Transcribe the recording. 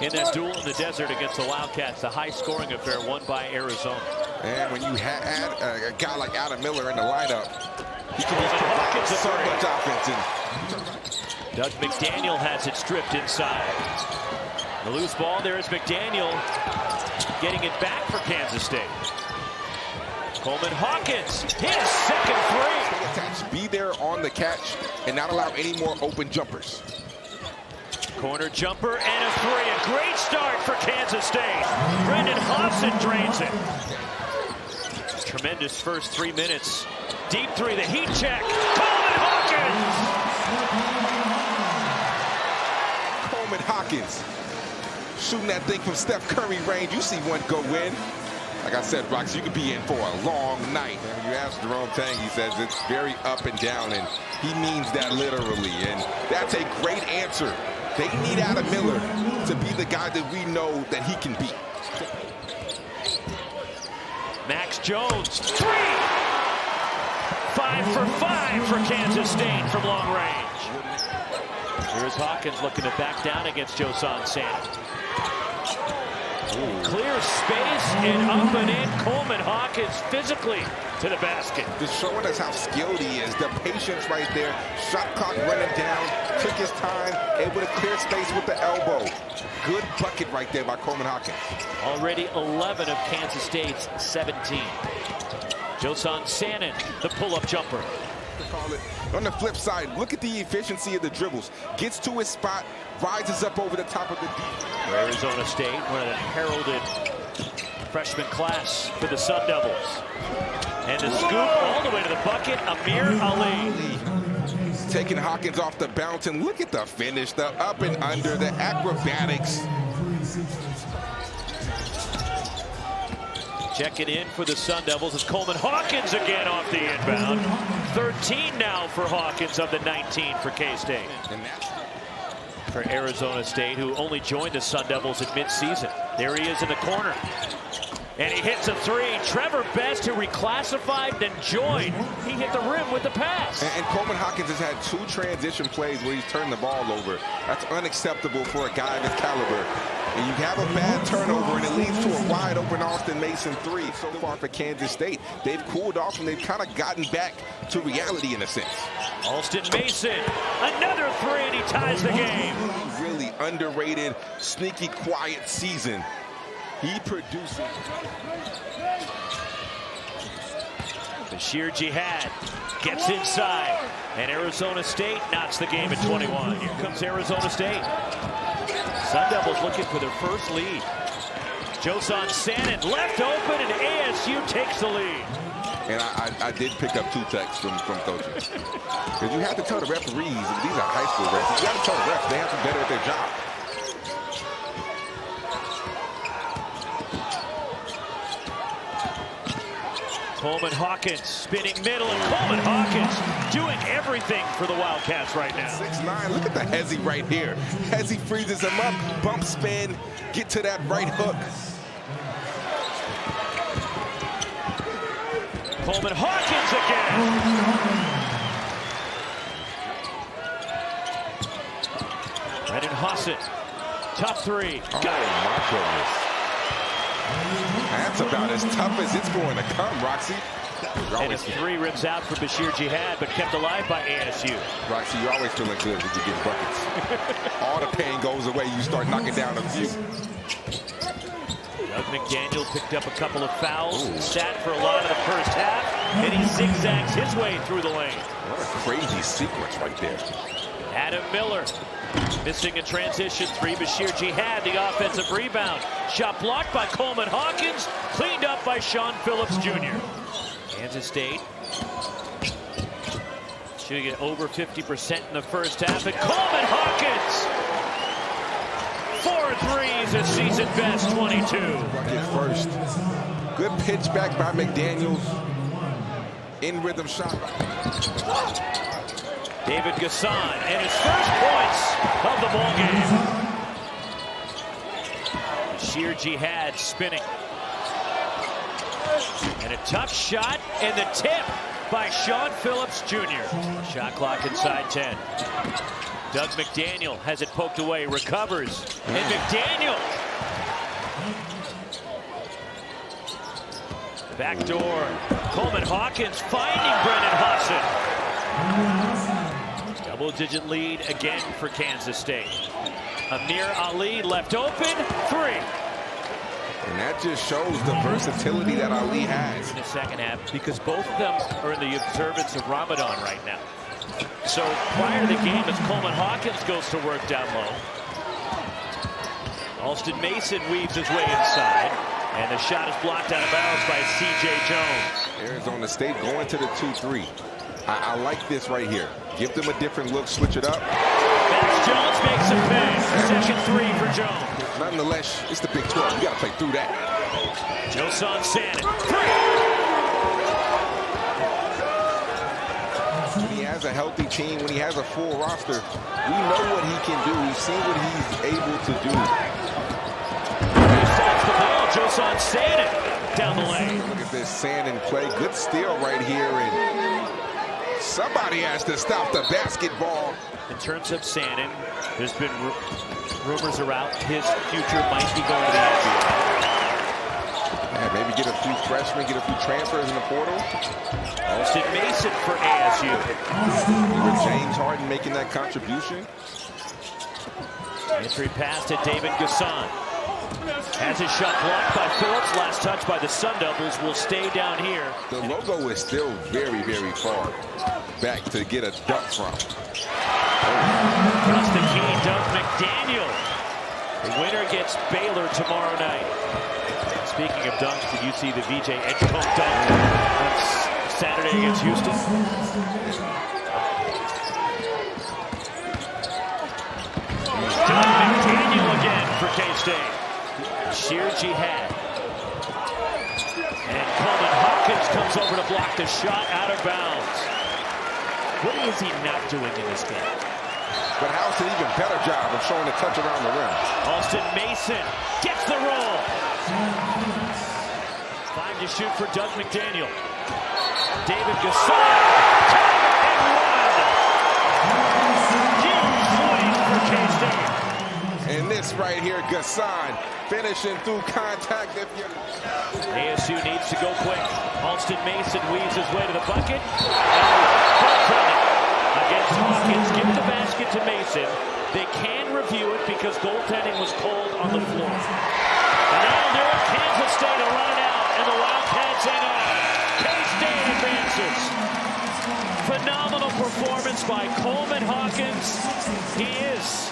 in that duel in the desert against the Wildcats, the high-scoring affair won by Arizona. And when you add a guy like Adam Miller in the lineup, he can just provide so much offense. Doug McDaniel has it stripped inside. The loose ball, there is McDaniel getting it back for Kansas State. Coleman Hawkins, his second three. Be there on the catch and not allow any more open jumpers. Corner jumper and a three. A great start for Kansas State. Brendan Hobson drains it. Tremendous first 3 minutes. Deep three, the heat check. Coleman Hawkins! Coleman Hawkins shooting that thing from Steph Curry range. You see one go in. Like I said, Rox, you could be in for a long night. And when you ask Jerome Tang, he says it's very up and down, and he means that literally. And that's a great answer. They need Adam Miller to be the guy that we know that he can be. Max Jones, three! 5 for 5 for Kansas State from long range. Here's Hawkins looking to back down against Josan Sand. Clear space and up and in. Coleman Hawkins physically to the basket. Just showing us how skilled he is. The patience right there. Shot clock running down. Took his time. Able to clear space with the elbow. Good bucket right there by Coleman Hawkins. Already 11 of Kansas State's 17. Josan Sand, the pull-up jumper. On the flip side, look at the efficiency of the dribbles. Gets to his spot, rises up over the top of the defense. Arizona State, one of the heralded freshman class for the Sun Devils. And the scoop all the way to the bucket, Amir Ali. Taking Hawkins off the bounce, and look at the finish, the up and under, the acrobatics. Checking in for the Sun Devils is Coleman Hawkins again off the inbound. 13 now for Hawkins of the 19 for K-State. For Arizona State, who only joined the Sun Devils at midseason. There he is in the corner. And he hits a three. Trevor Best, who reclassified, then joined. He hit the rim with the pass. And Coleman Hawkins has had 2 transition plays where he's turned the ball over. That's unacceptable for a guy of his caliber. And you have a bad turnover, and it leads to a wide open Austin Mason three. So far for Kansas State, they've cooled off and they've kind of gotten back to reality in a sense. Austin Mason, another three, and he ties the game. Really underrated, sneaky, quiet season. He produces. Bashir Jihad gets inside, and Arizona State knocks the game at 21. Here comes Arizona State. Sun Devils looking for their first lead. Josan Sand left open, and ASU takes the lead. And I did pick up 2 texts from coaches. Because you have to tell the referees, and these are high school refs, you got to tell the refs they have to be better at their job. Coleman Hawkins spinning middle, and Coleman Hawkins doing everything for the Wildcats right now. 6'9", look at the Hezzy right here. Hezzy freezes him up, bump spin, get to that right hook. Coleman Hawkins again. Brendan Hobson, tough three. Got it. My goodness. That's about as tough as it's going to come, Roxy. And a three rims out for Bashir Jihad, but kept alive by ASU. Roxy, you're always feeling good when you get buckets. All the pain goes away. You start knocking down a few. Doug McDaniel picked up a couple of fouls, sat for a lot of the first half, and he zigzags his way through the lane. What a crazy sequence right there. Adam Miller missing a transition three. Bashir Jihad, the offensive rebound. Shot blocked by Coleman Hawkins, cleaned up by Sean Phillips Jr. Kansas State shooting it over 50% in the first half, and Coleman Hawkins, 4 threes, a season best 22. Bucket first. Good pitch back by McDaniels. In rhythm shot. David Gasson, and his first points of the ball game. Bashir Jihad spinning. And a tough shot, and the tip by Sean Phillips Jr. Shot clock inside 10. Doug McDaniel has it poked away, recovers, and McDaniel. Backdoor. Coleman Hawkins finding Brennan Hudson. Double-digit lead again for Kansas State. Amir Ali left open, 3. And that just shows the versatility that Ali has. In the second half, because both of them are in the observance of Ramadan right now. So prior to the game, as Coleman Hawkins goes to work down low, Alston Mason weaves his way inside, and the shot is blocked out of bounds by C.J. Jones. Arizona State going to the 2-3. I like this right here. Give them a different look, switch it up. Max Jones makes a pay. Second 3 for Jones. Nonetheless, it's the Big 12. You got to play through that. Joson Sannon, 3. When he has a healthy team, when he has a full roster, we know what he can do. We've seen what he's able to do. He starts the ball. Joson Sannon down the lane. Look at this Sannon play. Good steal right here. And somebody has to stop the basketball. In terms of Sannon, there's been rumors around his future might be going to the NBA. Yeah, maybe get a few freshmen, get a few transfers in the portal. Alston Mason for ASU. With James Harden making that contribution. Entry pass to David Gasson. Has his shot blocked by Phillips. Last touch by the Sun Devils will stay down here. The logo is still very, very far back to get a dunk from. Across the key, Doug McDaniel. The winner gets Baylor tomorrow night. Speaking of dunks, did you see the VJ Edgecombe dunk on Saturday against Houston? Doug McDaniel again for K-State. Sheer jihad. And Coleman Hawkins comes over to block the shot out of bounds. What is he not doing in this game? But how's an even better job of showing a touch around the rim? Alston Mason gets the roll. 5 to shoot for Doug McDaniel. David Gasson. Huge swing for K-State. And this right here, Gasson finishing through contact. ASU needs to go quick. Alston Mason weaves his way to the bucket. Against Hawkins, give the basket to Mason. They can review it because goaltending was cold on the floor. And now they're at Kansas State to run it out, and the Wildcats hang on. K-State advances. Phenomenal performance by Coleman Hawkins. He is